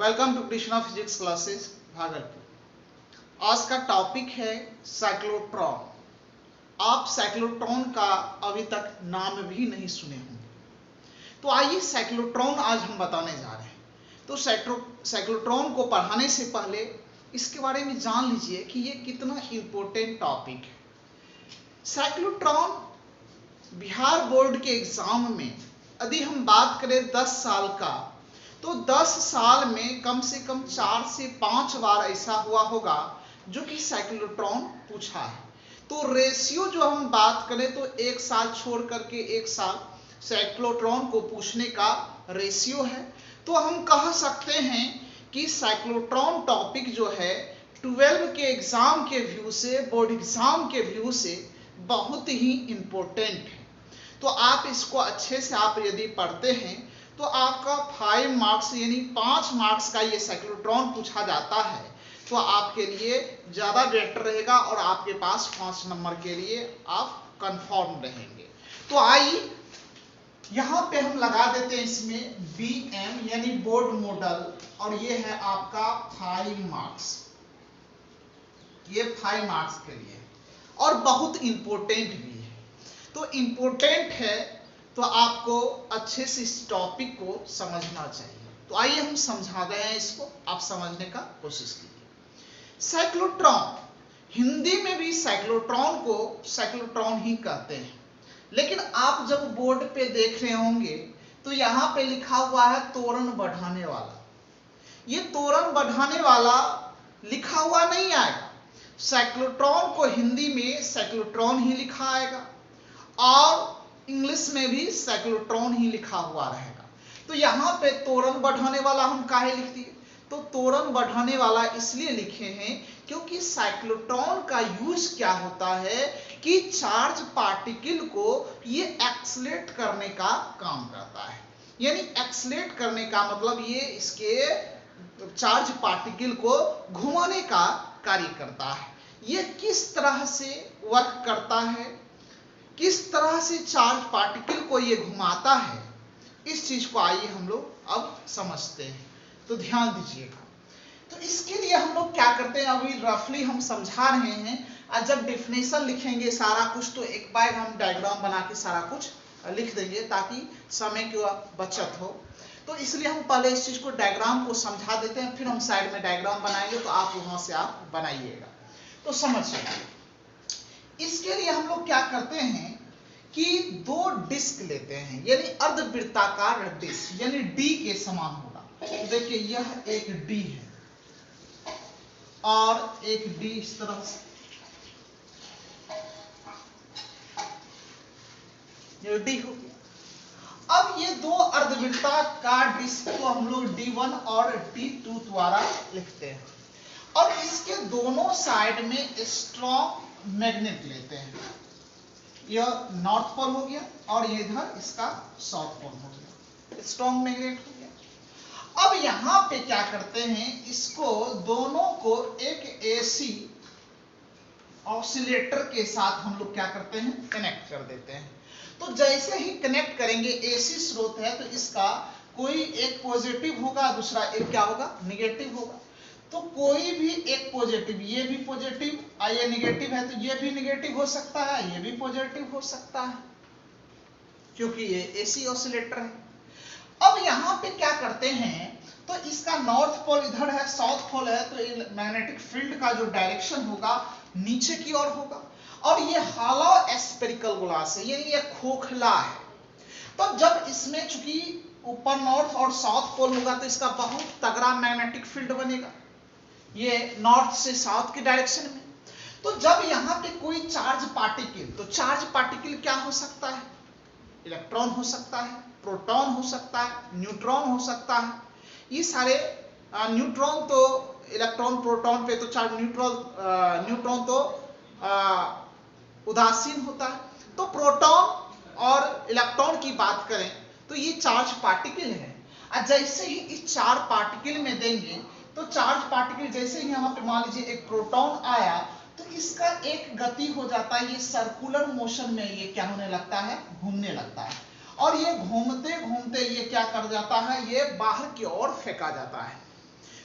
Welcome to Krishna physics classes Bhagalpur. आज का topic है साइक्लोट्रॉन। आप साइक्लोट्रॉन का अभी तक नाम भी नहीं सुने होंगे, तो आइए साइक्लोट्रॉन आज हम बताने जा रहे हैं। तो साइक्लोट्रॉन को पढ़ाने से पहले इसके बारे में जान लीजिए कि ये कितना इम्पोर्टेंट टॉपिक है। साइक्लोट्रॉन बिहार बोर्ड के एग्जाम में यदि हम बात करें 10 साल का, तो 10 साल में कम से कम 4 से 5 बार ऐसा हुआ होगा जो कि साइक्लोट्रॉन पूछा है। तो रेशियो जो हम बात करें तो एक साल छोड़ करके एक साल साइक्लोट्रॉन को पूछने का रेशियो है। तो हम कह सकते हैं कि साइक्लोट्रॉन टॉपिक जो है 12 के एग्जाम के व्यू से, बोर्ड एग्जाम के व्यू से बहुत ही इम्पोर्टेंट है। तो आप इसको अच्छे से आप यदि पढ़ते हैं तो आपका 5 मार्क्स यानी 5 मार्क्स का ये साइक्लोट्रॉन पूछा जाता है, तो आपके लिए ज़्यादा बेटर रहेगा और आपके पास 5 नंबर के लिए आप कंफर्म रहेंगे। तो आइए यहाँ पे हम लगा देते हैं इसमें BM यानी बोर्ड मॉडल, और ये है आपका 5 मार्क्स। ये 5 मार्क्स के लिए और बहुत इम्पोर्टेंट भी है। तो इम्पोर्टेंट है तो आपको अच्छे से इस टॉपिक को समझना चाहिए। तो आइए हम समझा रहे हैं इसको, आप समझने का कोशिश कीजिए। साइक्लोट्रॉन, हिंदी में भी साइक्लोट्रॉन को साइक्लोट्रॉन ही कहते हैं, लेकिन आप जब बोर्ड पे देख रहे होंगे तो यहाँ पे लिखा हुआ है त्वरण बढ़ाने वाला। ये त्वरण बढ़ाने वाला लिखा हुआ नहीं आएगा। साइक्लोट्रॉन को हिंदी में साइक्लोट्रॉन ही लिखा आएगा और इंग्लिश में भी साइक्लोट्रॉन ही लिखा हुआ रहेगा। तो यहाँ पे त्वरण बढ़ाने वाला हम काहे लिख दिए? तो त्वरण बढ़ाने वाला इसलिए लिखे हैं क्योंकि साइक्लोट्रॉन का यूज क्या होता है कि चार्ज पार्टिकल को ये एक्सलेट करने का काम करता है। यानी एक्सलेट करने का मतलब ये इसके चार्ज पार्टिकल को घुमाने का कार्य करता है। ये किस तरह से वर्क करता है, किस तरह से चार्ज पार्टिकल को ये घुमाता है, इस चीज को आइए हम लोग अब समझते हैं। तो ध्यान दीजिएगा। तो इसके लिए हम लोग क्या करते हैं, अभी रफली हम समझा रहे हैं, और जब डेफिनेशन लिखेंगे सारा कुछ तो एक बार हम डायग्राम बना के सारा कुछ लिख देंगे ताकि समय की बचत हो। तो इसलिए हम पहले इस चीज को डायग्राम को समझा देते हैं, फिर हम साइड में डायग्राम बनाएंगे, तो आप वहां से आप बनाइएगा। तो समझिए, इसके लिए हम लोग क्या करते हैं कि 2 डिस्क लेते हैं, यानी अर्धवृत्ताकार डिस्क, यानी डी के समान होगा। तो देखिए यह एक डी है और एक डी इस तरह से, ये डी हो गया। अब ये 2 अर्धवृत्ताकार डिस्क को हम लोग D1 और D2 द्वारा लिखते हैं, और इसके दोनों साइड में स्ट्रॉन्ग मैग्नेट लेते हैं। यह नॉर्थ पोल हो गया और ये इधर इसका साउथ पोल हो गया, स्ट्रॉन्ग मैग्नेट हो गया। अब यहाँ पे क्या करते हैं, इसको दोनों को एक AC ऑसिलेटर के साथ हम लोग क्या करते हैं, कनेक्ट कर देते हैं। तो जैसे ही कनेक्ट करेंगे, AC स्रोत है तो इसका कोई एक पॉजिटिव होगा, दूसरा एक क्या होगा, निगेटिव होगा। तो कोई भी एक पॉजिटिव, ये भी पॉजिटिव, ये निगेटिव है तो ये भी निगेटिव हो सकता है, ये भी पॉजिटिव हो सकता है, क्योंकि ये AC ऑसिलेटर है। अब यहाँ पे क्या करते हैं, तो इसका नॉर्थ पोल इधर है, साउथ पोल है, तो मैग्नेटिक फील्ड का जो डायरेक्शन होगा नीचे की ओर होगा, और ये हॉलो स्फेरिकल ग्लास है, यानी ये खोखला है। तो जब इसमें चूंकि ऊपर नॉर्थ और साउथ पोल होगा तो इसका बहुत तगड़ा मैग्नेटिक फील्ड बनेगा, ये नॉर्थ से साउथ की डायरेक्शन में। तो जब यहाँ पे कोई चार्ज पार्टिकल, तो चार्ज पार्टिकल क्या हो सकता है, इलेक्ट्रॉन हो सकता है, प्रोटॉन हो सकता है, न्यूट्रॉन हो सकता है। ये सारे न्यूट्रॉन तो इलेक्ट्रॉन प्रोटॉन पे तो चार्ज, न्यूट्रॉन तो उदासीन होता है। तो प्रोटॉन और इलेक्ट्रॉन की बात करें तो ये चार्ज पार्टिकल है, और जैसे ही इस चार्ज पार्टिकल में देंगे तो चार्ज पार्टिकल जैसे ही यहाँ पे मान लीजिए एक प्रोटॉन आया तो इसका एक गति हो जाता है, ये सर्कुलर मोशन में ये क्या होने लगता है, घूमने लगता है, और ये घूमते घूमते ये क्या कर जाता है, ये बाहर की ओर फेंका जाता है।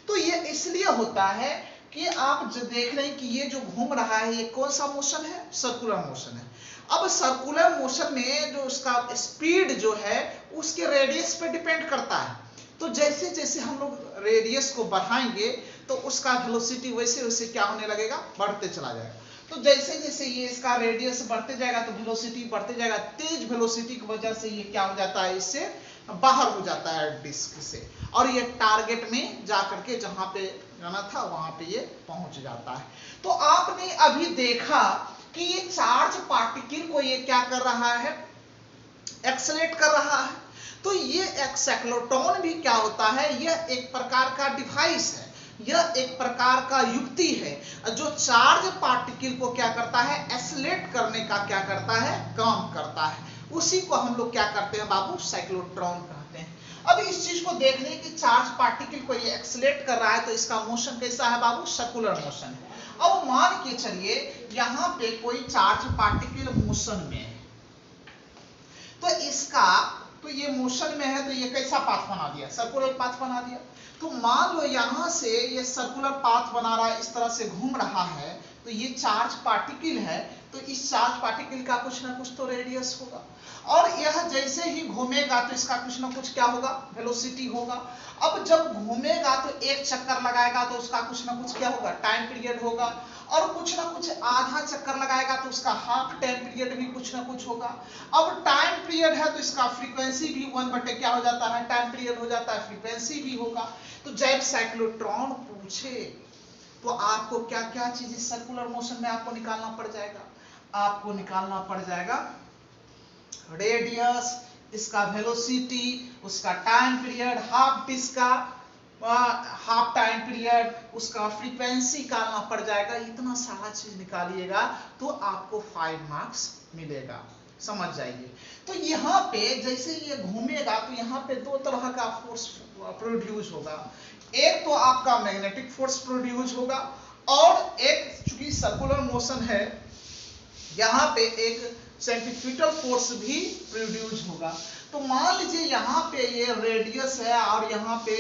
तो ये इसलिए होता है कि आप जो देख रहे हैं कि ये जो घूम रहा है ये कौन सा मोशन है, सर्कुलर मोशन है। अब सर्कुलर मोशन में जो उसका स्पीड जो है उसके रेडियस पे डिपेंड करता है। तो जैसे जैसे हम लोग रेडियस को बढ़ाएंगे तो उसका वेलोसिटी वैसे वैसे क्या होने लगेगा, बढ़ते चला जाएगा। तो जैसे जैसे ये इसका रेडियस बढ़ते जाएगा तो वेलोसिटी बढ़ते जाएगा। तेज वेलोसिटी की वजह से ये क्या हो जाता है, इससे बाहर हो जाता है डिस्क से, और ये टारगेट में जाकर के जहां पे जाना था वहां पे ये पहुंच जाता है। तो आपने अभी देखा कि ये चार्ज पार्टिकल को ये क्या कर रहा है, एक्सेलरेट कर रहा है। तो ये साइक्लोट्रॉन भी क्या होता है, यह एक प्रकार का डिवाइस है, यह एक प्रकार का युक्ति है जो चार्ज पार्टिकल को क्या करता है, एक्सेलरेट करने का क्या करता है, काम करता है। उसी को हम लोग क्या करते हैं बाबू, साइक्लोट्रॉन कहते हैं। अब इस चीज को देख लें कि चार्ज पार्टिकल को ये एक्सेलरेट कर रहा है तो इसका मोशन कैसा है बाबू, सर्कुलर मोशन है। अब मान के चलिए यहां पे कोई चार्ज पार्टिकल मोशन में है, तो इसका तो ये मोशन में है तो ये कैसा पाथ बना दिया, सर्कुलर पाथ बना दिया। तो मान लो यहां से ये सर्कुलर पाथ बना रहा है, इस तरह से घूम रहा है, तो ये चार्ज पार्टिकल है, तो इस चार्ज पार्टिकल का कुछ ना कुछ तो रेडियस होगा, और यह जैसे ही घूमेगा तो इसका कुछ ना कुछ क्या होगा, वेलोसिटी होगा। अब जब घूमेगा तो एक चक्कर लगाएगा तो उसका कुछ ना कुछ क्या होगा, टाइम पीरियड होगा, और कुछ ना कुछ आधा चक्कर लगाएगा तो उसका हाफ टाइम पीरियड भी कुछ ना कुछ होगा। अब टाइम पीरियड है तो इसका फ्रीक्वेंसी भी 1 क्या हो जाता है, टाइम पीरियड हो जाता है, फ्रीक्वेंसी भी होगा। तो जब साइक्लोट्रॉन पूछे तो आपको क्या क्या चीजें सर्कुलर मोशन में आपको निकालना पड़ जाएगा, आपको निकालना पड़ जाएगा रेडियस, इसका वेलोसिटी, उसका टाइम पीरियड, हाफ डिस्क का हाफ टाइम पीरियड, उसका फ्रीक्वेंसी निकालना पड़ जाएगा। इतना सारा चीज निकालिएगा तो आपको 5 मार्क्स मिलेगा, समझ जाइए। तो यहाँ पे जैसे ये घूमेगा तो यहाँ पे दो तरह का फोर्स प्रोड्यूस होगा, एक तो आपका मैग्नेटिक फोर्स प्रोड्यूस होगा, और एक चूंकि सर्कुलर मोशन है यहाँ पे एक सेंट्रीफ्यूगल फोर्स भी प्रोड्यूस होगा। तो मान लीजिए यहाँ पे ये रेडियस है और यहाँ पे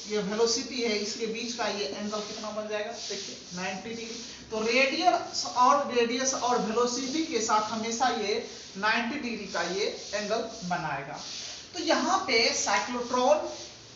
ये वेलोसिटी है, इसके बीच का ये एंगल कितना बन जाएगा, देखिए 90 डिग्री। तो रेडियस और वेलोसिटी के साथ हमेशा ये 90 डिग्री का ये एंगल बनाएगा। तो यहाँ पे साइक्लोट्रॉन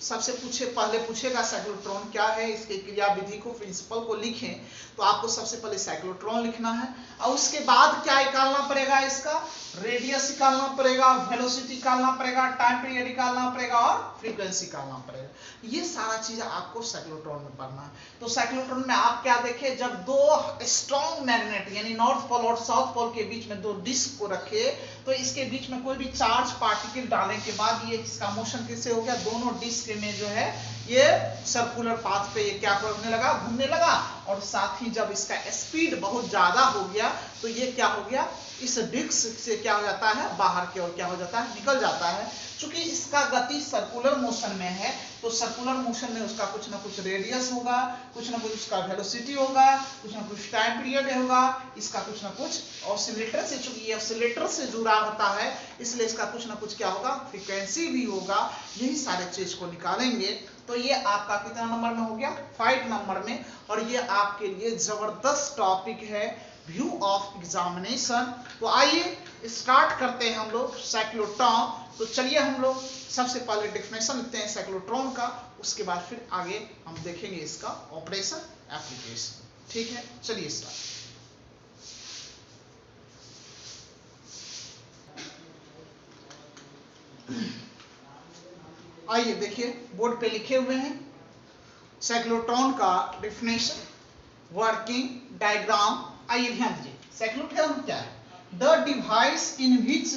सबसे पहले पूछेगा साइक्लोट्रॉन क्या है, इसके क्रिया विधि को, प्रिंसिपल को लिखें तो आपको सबसे पहले साइक्लोट्रॉन लिखना है, और उसके बाद क्या निकालना पड़ेगा, इसका रेडियस निकालना पड़ेगा, वेलोसिटी निकालना पड़ेगा, टाइम पीरियड निकालना पड़ेगा, और फ्रीक्वेंसी निकालना पड़ेगा। ये सारा चीज आपको साइक्लोट्रॉन में पढ़ना है। तो साइक्लोट्रॉन में आप क्या देखें, जब दो स्ट्रॉन्ग मैग्नेट यानी नॉर्थ पोल और साउथ पोल के बीच में दो डिस्क को रखे तो इसके बीच में कोई भी चार्ज पार्टिकल डालने के बाद ये इसका मोशन कैसे हो गया, दोनों डिस्क में जो है ये सर्कुलर पाथ पे ये क्या करने लगा, घूमने लगा, और साथ ही जब इसका स्पीड बहुत ज्यादा हो गया तो ये क्या हो गया, इस डिस्क से क्या हो जाता है, बाहर की ओर क्या हो जाता है, निकल जाता है। चूंकि इसका गति सर्कुलर मोशन में है तो सर्कुलर मोशन में उसका कुछ ना कुछ रेडियस होगा, कुछ ना कुछ उसका वेलोसिटी होगा, कुछ ना कुछ टाइम पीरियड होगा, इसका कुछ ना कुछ ऑसिलेटर से, चूंकि ये ऑसिलेटर से जुड़ा होता है इसलिए इसका कुछ ना कुछ क्या होगा, फ्रीक्वेंसी भी होगा। यही सारे चीज को निकालेंगे तो ये आपका कितना नंबर में हो गया, 5 नंबर में। और ये आपके लिए जबरदस्त टॉपिक है, व्यू ऑफ एग्जामिनेशन। तो आइए स्टार्ट करते हैं हम लोग साइक्लोट्रॉन। तो चलिए हम लोग सबसे पहले डेफिनेशन लिखते हैं साइक्लोट्रॉन का, उसके बाद फिर आगे हम देखेंगे इसका ऑपरेशन एप्लीकेशन। ठीक है, चलिए स्टार्ट। आइए देखिए बोर्ड पे लिखे हुए हैं साइक्लोट्रॉन का डेफिनेशन, वर्किंग डायग्राम। आइए ध्यान दीजिए, साइक्लोट्रॉन क्या है, the device in which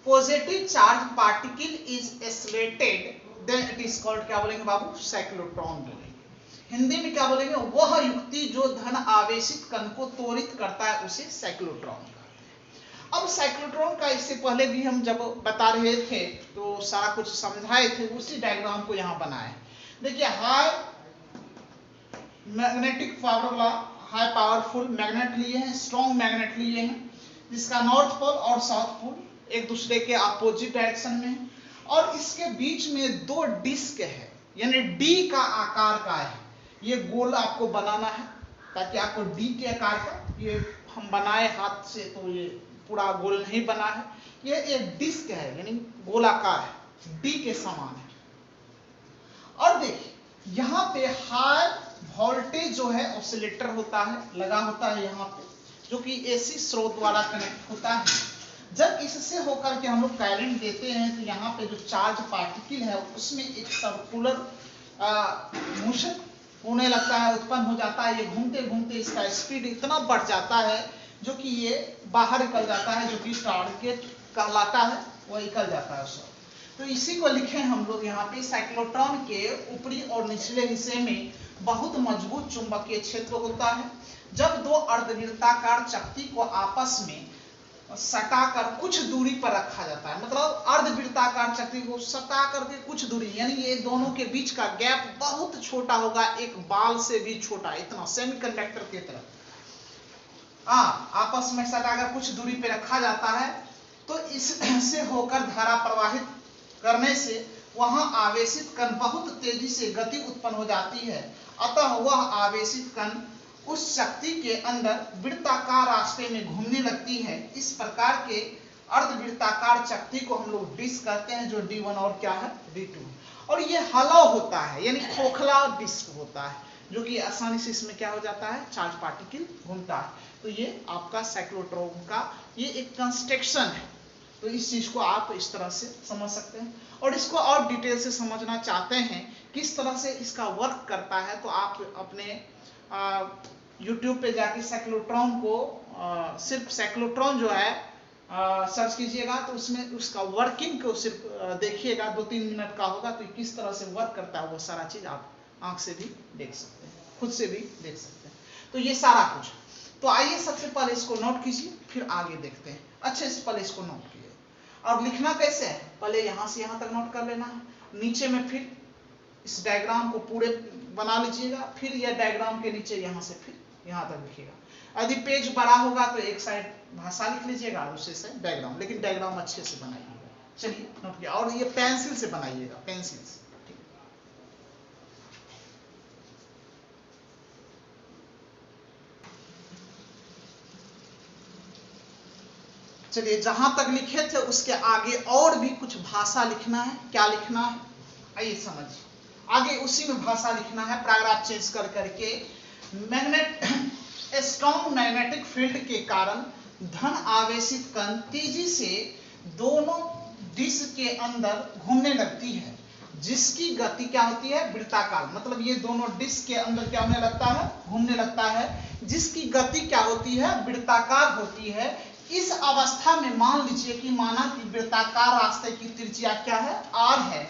positive charge particle is accelerated then it is called, क्या बोलेंगे बाबू, साइक्लोट्रॉन बोलेंगे। हिंदी में क्या बोलेंगे, वह युक्ति जो धन आवेशित कण को त्वरित करता है उसे साइक्लोट्रॉन कहते हैं। अब साइक्लोट्रॉन का इससे पहले भी हम जब बता रहे थे तो सारा कुछ समझाए थे, उसी डायग्राम को यहाँ बनाए। देखिए high magnetic formula, high powerful magnet लिए हैं, स्ट्रॉन्ग मैग्नेट लिए हैं, जिसका नॉर्थ पोल और साउथ पोल एक दूसरे के अपोजिट डायरेक्शन में है, और इसके बीच में दो डिस्क है, यानी डी का आकार का है, ये गोल आपको बनाना है ताकि आपको डी के आकार का, ये हम बनाए हाथ से तो ये पूरा गोल नहीं बना है, ये एक डिस्क है यानी गोलाकार है, डी के समान है। और देखिए यहाँ पे हाई वोल्टेज जो है ऑसिलेटर होता है, लगा होता है यहाँ पे, जो कि एसी स्रोत द्वारा कनेक्ट होता है। जब इससे होकर के हम लोग करंट देते हैं तो यहाँ पे जो चार्ज पार्टिकल है उसमें एक सर्कुलर मोशन होने लगता है, उत्पन्न हो जाता है। ये घूमते घूमते इसका स्पीड इतना बढ़ जाता है जो कि ये बाहर निकल जाता है, जो कि टारगेट कहलाता है, वो निकल जाता है सब। तो इसी को लिखे हम लोग यहाँ पे, साइक्लोट्रॉन के ऊपरी और निचले हिस्से में बहुत मजबूत चुंबकीय क्षेत्र होता है। जब दो अर्धवृत्ताकार चकती को आपस में सटाकर कुछ दूरी पर रखा जाता है, मतलब अर्धवृत्ताकार चक्री को सटा करके कुछ दूरी, यानी ये दोनों के बीच का गैप बहुत छोटा होगा, एक बाल से भी छोटा, इतना सेमीकंडक्टर की तरह आपस में सटाकर कुछ दूरी पे रखा जाता है। तो इससे होकर धारा प्रवाहित करने से वहां आवेशित कण बहुत तेजी से गति उत्पन्न हो जाती है। अतः वह आवेशित कण उस शक्ति के अंदर वृत्ताकार रास्ते में घूमने लगती है। इस प्रकार के अर्धवृत्ताकार चकती को हम लोग डिस्क कहते हैं, जो D1 और क्या है D2। और ये हलो होता है यानी खोखला डिस्क होता है, जो कि आसानी से इसमें क्या हो जाता है, चार्ज पार्टिकल घूमता है। तो ये आपका साइक्लोट्रॉन का ये एक कंस्ट्रक्शन है। तो इस चीज को आप इस तरह से समझ सकते हैं। और इसको और डिटेल से समझना चाहते हैं किस तरह से इसका वर्क करता है, तो आप अपने YouTube पे जाके साइक्लोट्रॉन को सिर्फ साइक्लोट्रॉन जो है सर्च कीजिएगा, तो उसमें उसका वर्किंग को सिर्फ देखिएगा, 2-3 मिनट का होगा। तो किस तरह से वर्क करता है वो सारा चीज आप आंख से भी देख सकते हैं, खुद से भी देख सकते हैं। तो ये सारा कुछ। तो आइए सबसे पहले इसको नोट कीजिए, फिर आगे देखते हैं। अच्छे से पहले इसको नोट कीजिए। और लिखना कैसे है, पहले यहाँ से यहाँ तक नोट कर लेना है, नीचे में फिर इस डायग्राम को पूरे बना लीजिएगा, फिर यह डायग्राम के नीचे यहाँ से फिर यहाँ तक लिखिएगा। यदि पेज बड़ा होगा तो एक साइड भाषा लिख लीजिएगा और दूसरे साइड डायग्राम, लेकिन डायग्राम अच्छे से बनाइएगा। चलिए नोट किया, और ये पेंसिल से बनाइएगा, पेंसिल से। चलिए जहां तक लिखे थे उसके आगे और भी कुछ भाषा लिखना है। क्या लिखना है आइए समझिए। आगे उसी में भाषा लिखना है, पैराग्राफ चेंज कर करके। स्ट्रॉन्ग मैग्नेटिक फील्ड के कारण धन आवेशित कण तेजी से दोनों डिस्क के अंदर घूमने लगती है, जिसकी गति क्या होती है, वृत्ताकार। मतलब ये दोनों डिस्क के अंदर क्या होने लगता है, घूमने लगता है, जिसकी गति क्या होती है, वृत्ताकार होती है। इस अवस्था में मान लीजिए कि माना कि वृत्ताकार रास्ते की त्रिज्या क्या है, r है,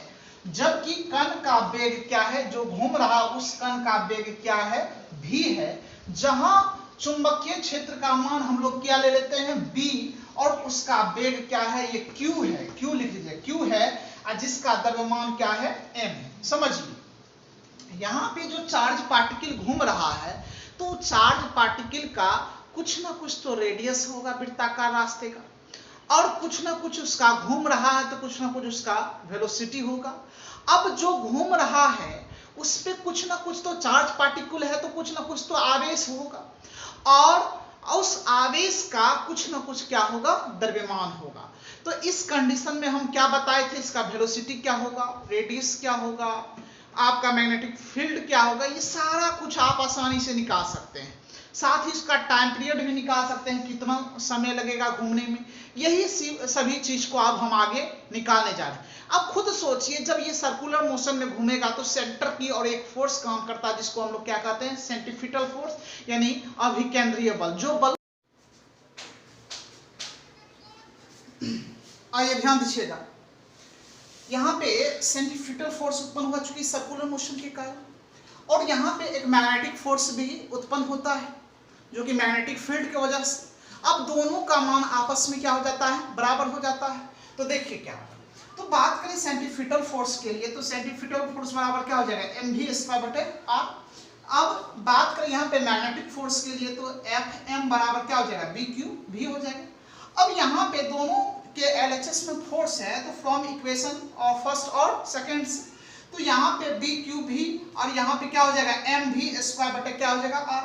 जबकि कण का वेग क्या है, जो घूम रहा उस कण का वेग क्या है, v है। जहां चुंबकीय क्षेत्र का मान हम लोग क्या ले लेते हैं, b, और उसका वेग क्या है, ये q है, q लिख लीजिए, q है, और जिसका द्रव्यमान क्या है, m है। समझिए यहाँ पे जो चार्ज पार्टिकल घूम रहा है, तो चार्ज पार्टिकल का कुछ ना कुछ तो रेडियस होगा वृत्ताकार रास्ते का, और कुछ ना कुछ उसका घूम रहा है तो कुछ ना कुछ उसका वेलोसिटी होगा। अब जो घूम रहा है उस पे कुछ ना कुछ तो चार्ज पार्टिकल है, तो कुछ ना कुछ तो आवेश होगा, और उस आवेश का कुछ ना कुछ क्या होगा, द्रव्यमान होगा। तो इस कंडीशन में हम क्या बताए थे, इसका वेलोसिटी क्या होगा, रेडियस क्या होगा, आपका मैग्नेटिक फील्ड क्या होगा, ये सारा कुछ आप आसानी से निकाल सकते हैं। साथ ही इसका टाइम पीरियड भी निकाल सकते हैं, कितना समय लगेगा घूमने में। यही सभी चीज को अब हम आगे निकालने जा रहे हैं। अब खुद सोचिए, जब ये सर्कुलर मोशन में घूमेगा तो सेंटर की और एक फोर्स काम करता है, जिसको हम लोग क्या कहते हैं, सेंट्रीफ्यूगल फोर्स, यानी अभिकेंद्रीय बल। जो बल, आइए ध्यान दीजिएगा, यहाँ पे सेंट्रीफ्यूगल फोर्स उत्पन्न हुआ चूंकि सर्कुलर मोशन के कारण, और यहाँ पे एक मैग्नेटिक फोर्स भी उत्पन्न होता है, जो कि मैग्नेटिक फील्ड की वजह से। अब दोनों का मान आपस में क्या हो जाता है, बराबर हो जाता है। तो देखिए क्या, तो बात करें सेंट्रीफ्यूगल फोर्स के लिए, तो सेंट्रीफ्यूगल फोर्स बराबर क्या हो जाएगा, mv²/r। अब बात करें यहाँ पे मैग्नेटिक फोर्स के लिए, तो Fm बराबर क्या हो जाएगा, bq हो जाएगा। अब यहाँ पे दोनों के LHS में फोर्स है, तो फ्रॉम इक्वेशन और फर्स्ट और सेकेंड से, तो यहाँ पे बी क्यू भी और यहाँ पे क्या हो जाएगा एम भी स्क्वायर बटे क्या हो जाएगा आर।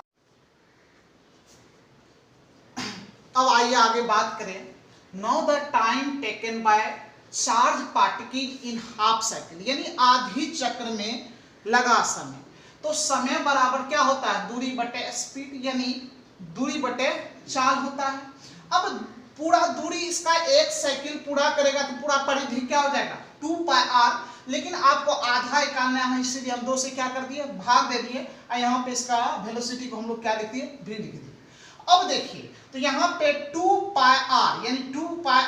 अब आइए आगे बात करें। Now the time taken by charge particle in half cycle, यानी आधी चक्र में लगा समय। तो समय बराबर क्या होता है दूरी बटे स्पीड, यानी दूरी बटे चाल होता है। अब पूरा दूरी इसका एक साइकिल पूरा करेगा तो पूरा परिधि क्या हो जाएगा 2 पाई आर, लेकिन आपको आधा निकालना है इसलिए हम 2 से क्या कर दिए भाग दे दिए और यहाँ पे इसका वेलोसिटी को हम लोग क्या लिख दिए v लिख दिए। अब देखिए तो यहाँ पे 2 पाई आर यानी 2 पाई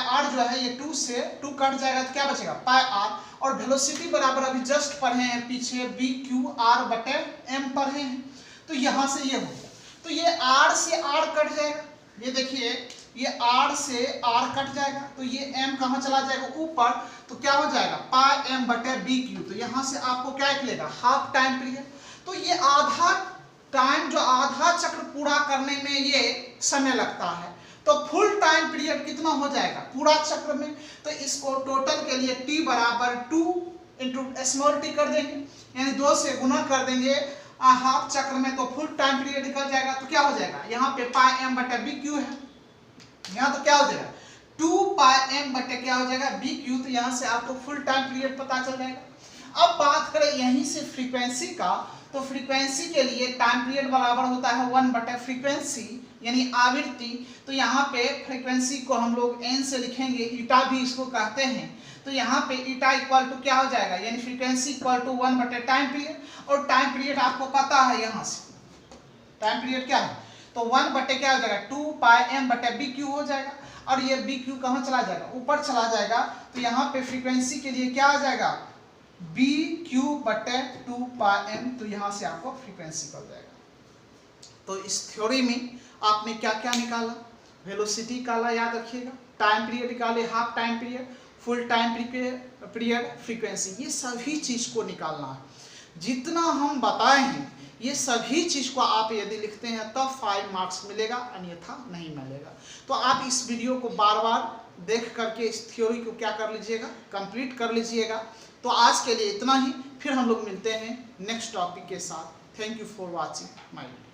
आर जो है ये 2 से 2 कट जाएगा तो क्या बचेगा पाई आर, और वेलोसिटी बराबर अभी जस्ट पढ़े हैं पीछे बी क्यू आर बटे एम पढ़े हैं। तो यहाँ से ये हो गया, तो ये आर से आर कट जाएगा, ये देखिए ये आर से आर कट जाएगा, तो ये एम कहाँ चला जाएगा ऊपर, तो क्या हो जाएगा पाई एम बटे बी क्यू। तो यहाँ से आपको क्या निकलेगा हाफ टाइम पीरियड। तो ये आधा टाइम जो आधा चक्र पूरा करने में ये समय लगता है, तो फुल टाइम पीरियड कितना हो जाएगा पूरा चक्र में। तो इसको टोटल के लिए t बराबर 2 इंटू स्मॉल टी कर देंगे, यानी 2 से गुना कर देंगे हाफ चक्र में, तो फुल टाइम पीरियड निकल जाएगा। तो क्या हो जाएगा यहाँ पे पाई एम बटे बी क्यू है, यहाँ तो क्या हो जाएगा 2 पाई एम बटे क्या हो जाएगा बी क्यू। तो यहाँ से आपको फुल टाइम पीरियड पता चल जाएगा। अब बात करें यहीं से फ्रीक्वेंसी का, तो फ्रीक्वेंसी के लिए टाइम पीरियड बराबर होता है 1 बटे फ्रीक्वेंसी यानी आवृत्ति। तो यहाँ पे फ्रीक्वेंसी को हम लोग n से लिखेंगे, ईटा भी इसको कहते हैं। तो यहाँ पे ईटा इक्वल टू क्या हो जाएगा यानी फ्रीक्वेंसी इक्वल टू 1 बटे टाइम पीरियड, और टाइम पीरियड आपको पता है यहाँ से टाइम पीरियड क्या है, तो 1 बटे क्या हो जाएगा 2 पाई एम बटे बी क्यू हो जाएगा, और ये बी क्यू कहाँ चला जाएगा ऊपर चला जाएगा। तो यहाँ पे फ्रीक्वेंसी के लिए क्या आ जाएगा बी क्यू बटे 2 पाई एम, तो यहाँ से आपको फ्रीक्वेंसी निकल जाएगा। तो इस थ्योरी में आपने क्या क्या निकाला, वेलोसिटी निकाला याद रखिएगा, टाइम पीरियड निकाले half time period, full time period, frequency, ये सभी चीज को निकालना है। जितना हम बताए हैं ये सभी चीज को आप यदि लिखते हैं तब 5 मार्क्स मिलेगा, अन्यथा नहीं मिलेगा। तो आप इस वीडियो को बार बार देख करके इस थ्योरी को क्या कर लीजिएगा कंप्लीट कर लीजिएगा। तो आज के लिए इतना ही, फिर हम लोग मिलते हैं नेक्स्ट टॉपिक के साथ। Thank you for watching my video.